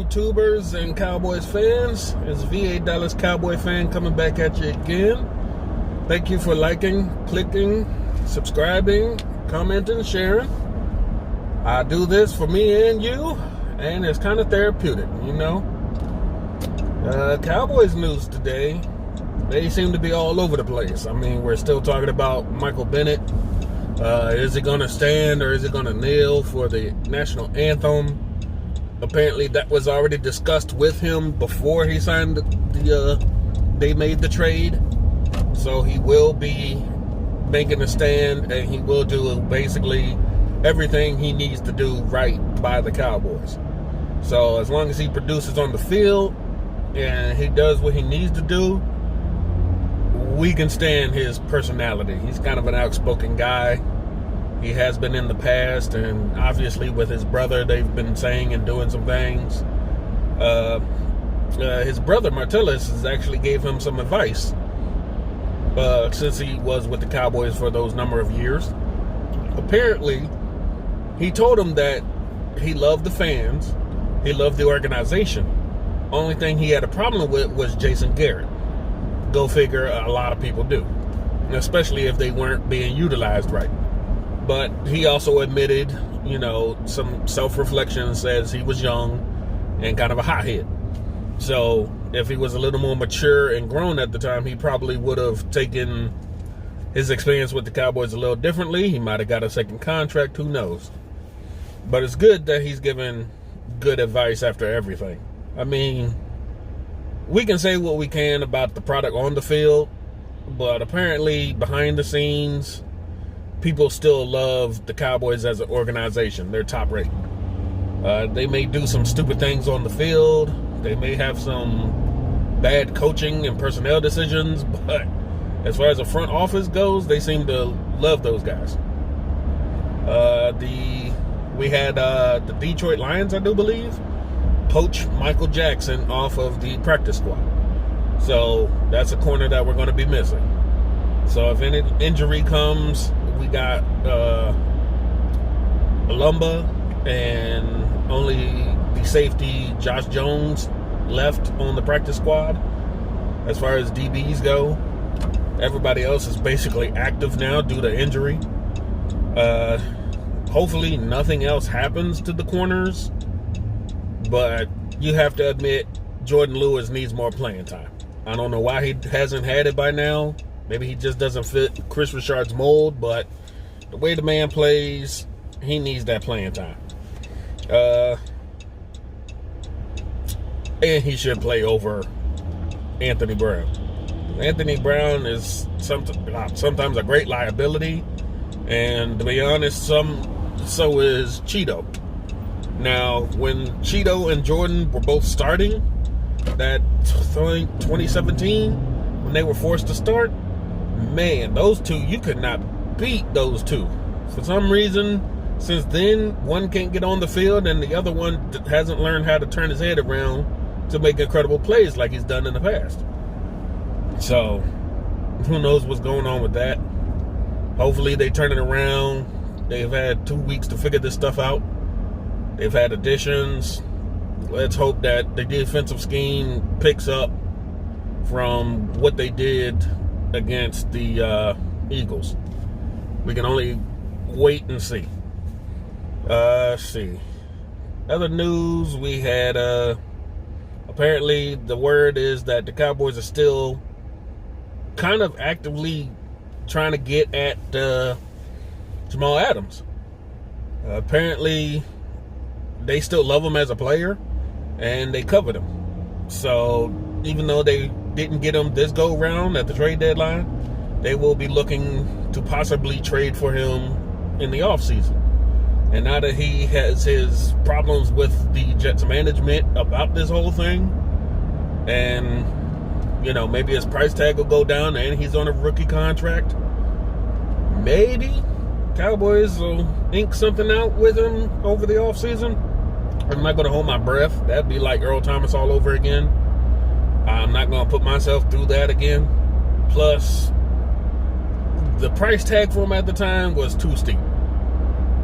YouTubers and Cowboys fans. It's VA Dallas Cowboy fan coming back at you again. Thank you for liking, clicking, subscribing, commenting, sharing. I do this for me and you, and it's kind of therapeutic, you know. Cowboys news today, they seem to be all over the place. I mean, we're still talking about Michael Bennett. Is he going to stand or is he going to kneel for the national anthem? Apparently that was already discussed with him before he signed they made the trade. So he will be making a stand, and he will do basically everything he needs to do right by the Cowboys. So as long as he produces on the field and he does what he needs to do, we can stand his personality. He's kind of an outspoken guy. He has been in the past, and obviously with his brother, they've been saying and doing some things. His brother, Martellus, has actually gave him some advice since he was with the Cowboys for those number of years. Apparently, he told him that he loved the fans, he loved the organization. Only thing he had a problem with was Jason Garrett. Go figure, a lot of people do, especially if they weren't being utilized right. But he also admitted, you know, some self-reflection, says he was young and kind of a hothead. So if he was a little more mature and grown at the time, he probably would have taken his experience with the Cowboys a little differently. He might have got a second contract, who knows. But it's good that he's giving good advice after everything. I mean, we can say what we can about the product on the field, but apparently behind the scenes, people still love the Cowboys as an organization. They're top rated. They may do some stupid things on the field. They may have some bad coaching and personnel decisions, but as far as the front office goes, they seem to love those guys. We had the Detroit Lions, I do believe, poach Michael Jackson off of the practice squad. So that's a corner that we're going to be missing. So if any injury comes, we got Alumba and only the safety Josh Jones left on the practice squad. As far as DBs go, everybody else is basically active now due to injury. Hopefully nothing else happens to the corners, but you have to admit Jordan Lewis needs more playing time. I don't know why he hasn't had it by now. Maybe he just doesn't fit Chris Richard's mold, but the way the man plays, he needs that playing time. And he should play over Anthony Brown. Anthony Brown is sometimes a great liability, and to be honest, so is Cheeto. Now, when Cheeto and Jordan were both starting, that 2017, when they were forced to start, man, those two, you could not beat those two. For some reason, since then, one can't get on the field and the other one hasn't learned how to turn his head around to make incredible plays like he's done in the past. So, who knows what's going on with that. Hopefully they turn it around. They've had 2 weeks to figure this stuff out. They've had additions. Let's hope that the defensive scheme picks up from what they did against the Eagles. We can only wait and see. Let's see. Other news, we had apparently the word is that the Cowboys are still kind of actively trying to get at Jamal Adams. Apparently they still love him as a player and they covered him. So even though they didn't get him this go round at the trade deadline, they will be looking to possibly trade for him in the offseason. And now that he has his problems with the Jets management about this whole thing, and you know, maybe his price tag will go down and he's on a rookie contract, maybe Cowboys will ink something out with him over the offseason. I'm not going to hold my breath. That'd be like Earl Thomas all over again. I'm not going to put myself through that again. Plus, the price tag for him at the time was too steep.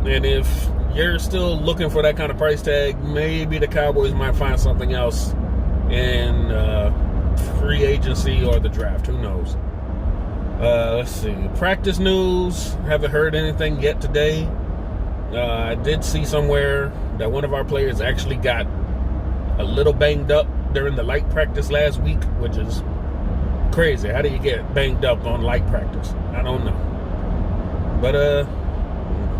And if you're still looking for that kind of price tag, maybe the Cowboys might find something else in free agency or the draft. Who knows? Let's see. Practice news. Haven't heard anything yet today. I did see somewhere that one of our players actually got a little banged up during the light practice last week, which is crazy. How do you get banged up on light practice? I don't know. But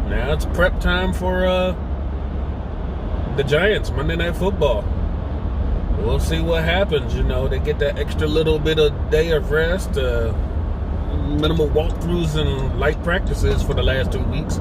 now it's prep time for the Giants, Monday Night Football. We'll see what happens. You know, they get that extra little bit of day of rest, minimal walkthroughs and light practices for the last 2 weeks.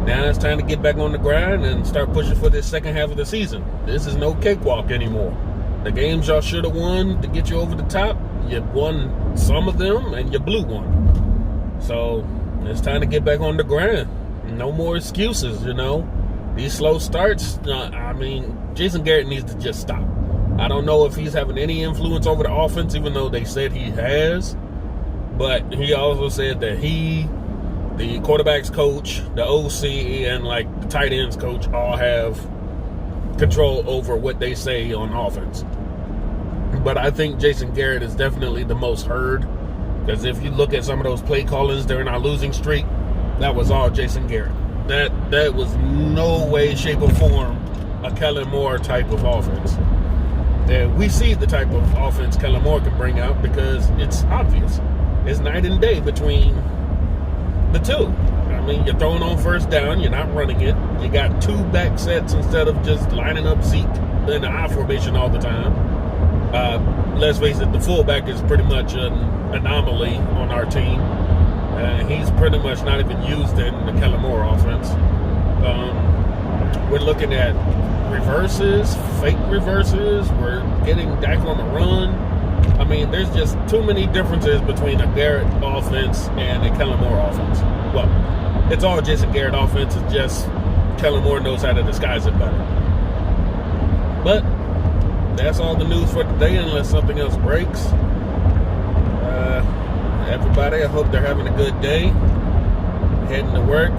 Now it's time to get back on the grind and start pushing for this second half of the season. This is no cakewalk anymore. The games y'all should have won to get you over the top, you won some of them and you blew one. So it's time to get back on the grind. No more excuses, you know. These slow starts, I mean, Jason Garrett needs to just stop. I don't know if he's having any influence over the offense, even though they said he has. But he also said that he, the quarterback's coach, the OC, and like the tight ends coach all have control over what they say on offense. But I think Jason Garrett is definitely the most heard, because if you look at some of those play callings during our losing streak, that was all Jason Garrett. That was no way, shape, or form a Kellen Moore type of offense. And we see the type of offense Kellen Moore can bring out because it's obvious. It's night and day between the two. I mean, you're throwing on first down, you're not running it. You got two back sets instead of just lining up Zeke in the I formation all the time. Let's face it, the fullback is pretty much an anomaly on our team. He's pretty much not even used in the Kellen Moore offense. We're looking at reverses, fake reverses. We're getting Dak on the run. I mean, there's just too many differences between a Garrett offense and a Kellen Moore offense. Well, it's all Jason Garrett offense. It's just Kellen Moore knows how to disguise it better. But that's all the news for today, unless something else breaks. Everybody, I hope they're having a good day. Heading to work.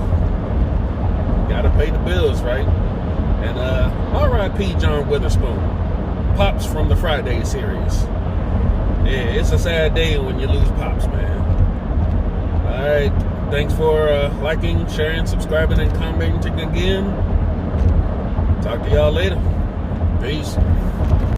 Gotta pay the bills, right? And R.I.P. John Witherspoon. Pops from the Friday series. Yeah, it's a sad day when you lose Pops, man. Alright, thanks for liking, sharing, subscribing, and commenting again. Talk to y'all later. Peace.